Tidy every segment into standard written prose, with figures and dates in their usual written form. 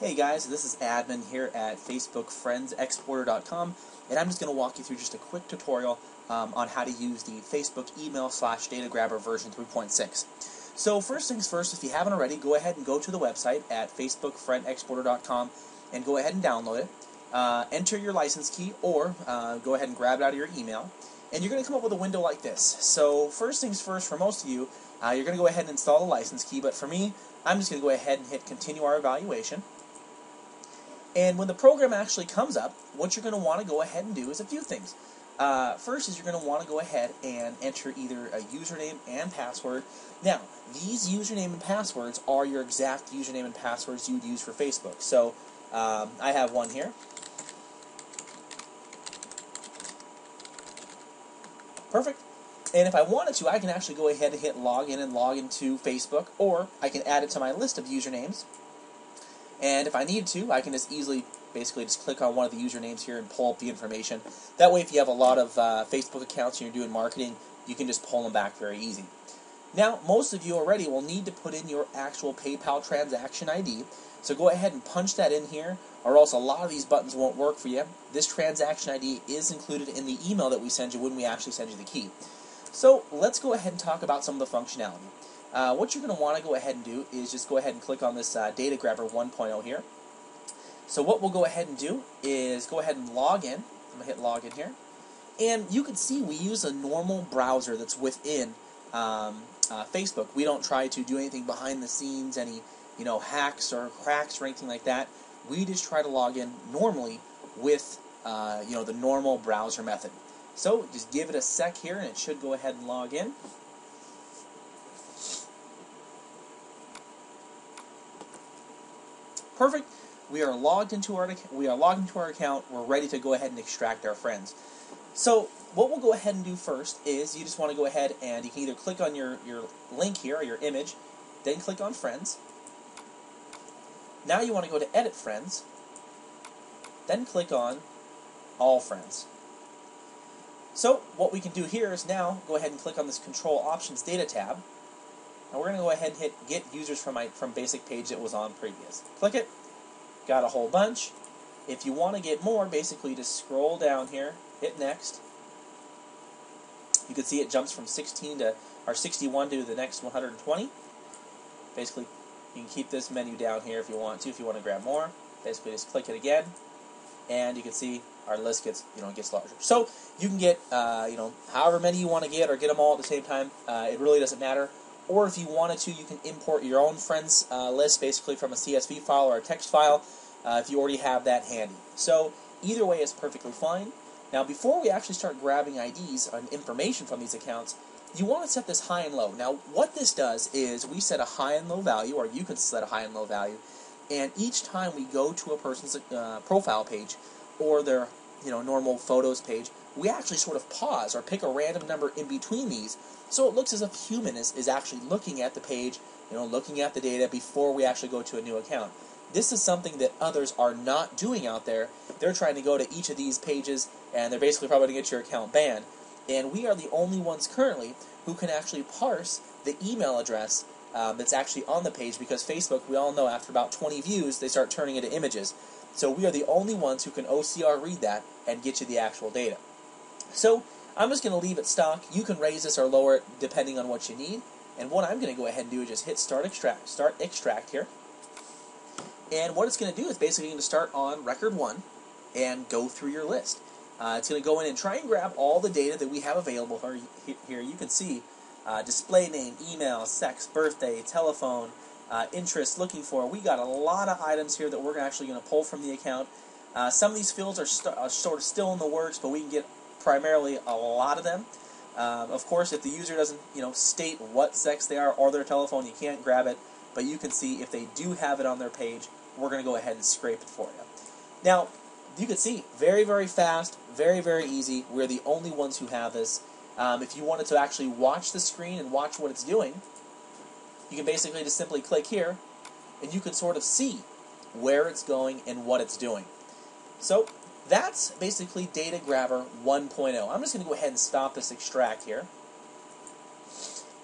Hey guys, this is Admin here at FacebookFriendsExporter.com, and I'm just going to walk you through just a quick tutorial on how to use the Facebook Email/Data Grabber version 3.6. So first things first, if you haven't already, go ahead and go to the website at FacebookFriendExporter.com and go ahead and download it. Enter your license key or go ahead and grab it out of your email, and you're going to come up with a window like this. So first things first, for most of you, you're going to go ahead and install the license key, but for me, I'm just going to go ahead and hit Continue Our Evaluation. And when the program actually comes up, what you're going to want to go ahead and do is a few things. First is you're going to want to go ahead and enter either a username and password. Now, these username and passwords are your exact username and passwords you would use for Facebook. So, I have one here. Perfect. And if I wanted to, I can actually go ahead and hit login and log into Facebook, or I can add it to my list of usernames. And if I need to, I can just easily, basically just click on one of the usernames here and pull up the information. That way, if you have a lot of Facebook accounts and you're doing marketing, you can just pull them back very easy. Now, most of you already will need to put in your actual PayPal transaction ID. So go ahead and punch that in here, or else a lot of these buttons won't work for you. This transaction ID is included in the email that we send you when we actually send you the key. So let's go ahead and talk about some of the functionality. What you're going to want to go ahead and do is just go ahead and click on this Data Grabber 1.0 here. So what we'll go ahead and do is go ahead and log in. I'm going to hit login here. And you can see we use a normal browser that's within Facebook. We don't try to do anything behind the scenes, any hacks or cracks or anything like that. We just try to log in normally with the normal browser method. So just give it a sec here and it should go ahead and log in. Perfect. We are logged into our account. We're ready to go ahead and extract our friends. So what we'll go ahead and do first is you just want to go ahead and you can either click on your link here or your image, then click on Friends. Now you want to go to Edit Friends, then click on All Friends. So what we can do here is now go ahead and click on this Control Options Data tab. And we're going to go ahead and hit Get Users from Basic Page that was on previous. Click it. Got a whole bunch. If you want to get more, basically just scroll down here, hit Next. You can see it jumps from 61 to the next 120. Basically, you can keep this menu down here if you want to grab more. Basically, just click it again, and you can see our list gets larger. So you can get however many you want to get, or get them all at the same time. It really doesn't matter. Or if you wanted to, you can import your own friends list, basically from a CSV file or a text file, if you already have that handy. So either way is perfectly fine. Now, before we actually start grabbing IDs and information from these accounts, you want to set this high and low. Now, what this does is we set a high and low value, or you can set a high and low value, and each time we go to a person's profile page or their normal photos page, we actually sort of pause or pick a random number in between these, so it looks as if human is actually looking at the page, looking at the data before we actually go to a new account. This is something that others are not doing out there. They're trying to go to each of these pages, and they're basically probably going to get your account banned. And we are the only ones currently who can actually parse the email address that's actually on the page, because Facebook, we all know, after about 20 views, they start turning into images. So we are the only ones who can OCR read that and get you the actual data. So I'm just going to leave it stock. You can raise this or lower it depending on what you need. And what I'm going to go ahead and do is just hit Start Extract here. And what it's going to do is basically going to start on record 1 and go through your list. It's going to go in and try and grab all the data that we have available here. You can see display name, email, sex, birthday, telephone, interest, looking for. We got a lot of items here that we're actually going to pull from the account. Some of these fields are sort of still in the works, but we can get primarily a lot of them. Of course, if the user doesn't state what sex they are or their telephone, you can't grab it. But you can see if they do have it on their page, we're going to go ahead and scrape it for you. Now, you can see, very, very fast, very, very easy. We're the only ones who have this. If you wanted to actually watch the screen and watch what it's doing, you can basically just simply click here, and you can sort of see where it's going and what it's doing. So that's basically Data Grabber 1.0. I'm just going to go ahead and stop this extract here.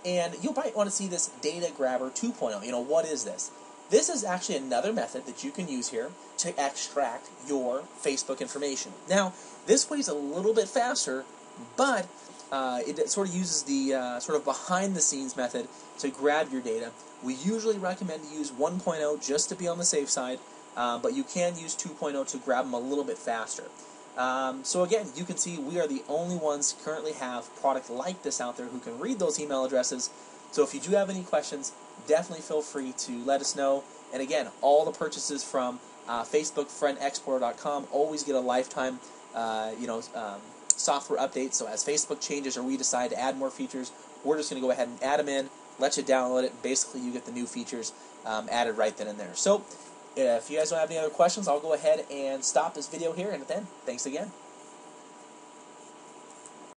And you might want to see this Data Grabber 2.0. What is this? this is actually another method that you can use here to extract your Facebook information. Now, this way is a little bit faster, but it sort of uses the sort of behind-the-scenes method to grab your data. We usually recommend to use 1.0 just to be on the safe side, but you can use 2.0 to grab them a little bit faster. So again, you can see we are the only ones currently have product like this out there who can read those email addresses. So if you do have any questions, definitely feel free to let us know. And again, all the purchases from FacebookFriendExplorer.com always get a lifetime, software update. So as Facebook changes or we decide to add more features, we're just going to go ahead and add them in, let you download it, and basically you get the new features added right then and there. So if you guys don't have any other questions, I'll go ahead and stop this video here, and then thanks again.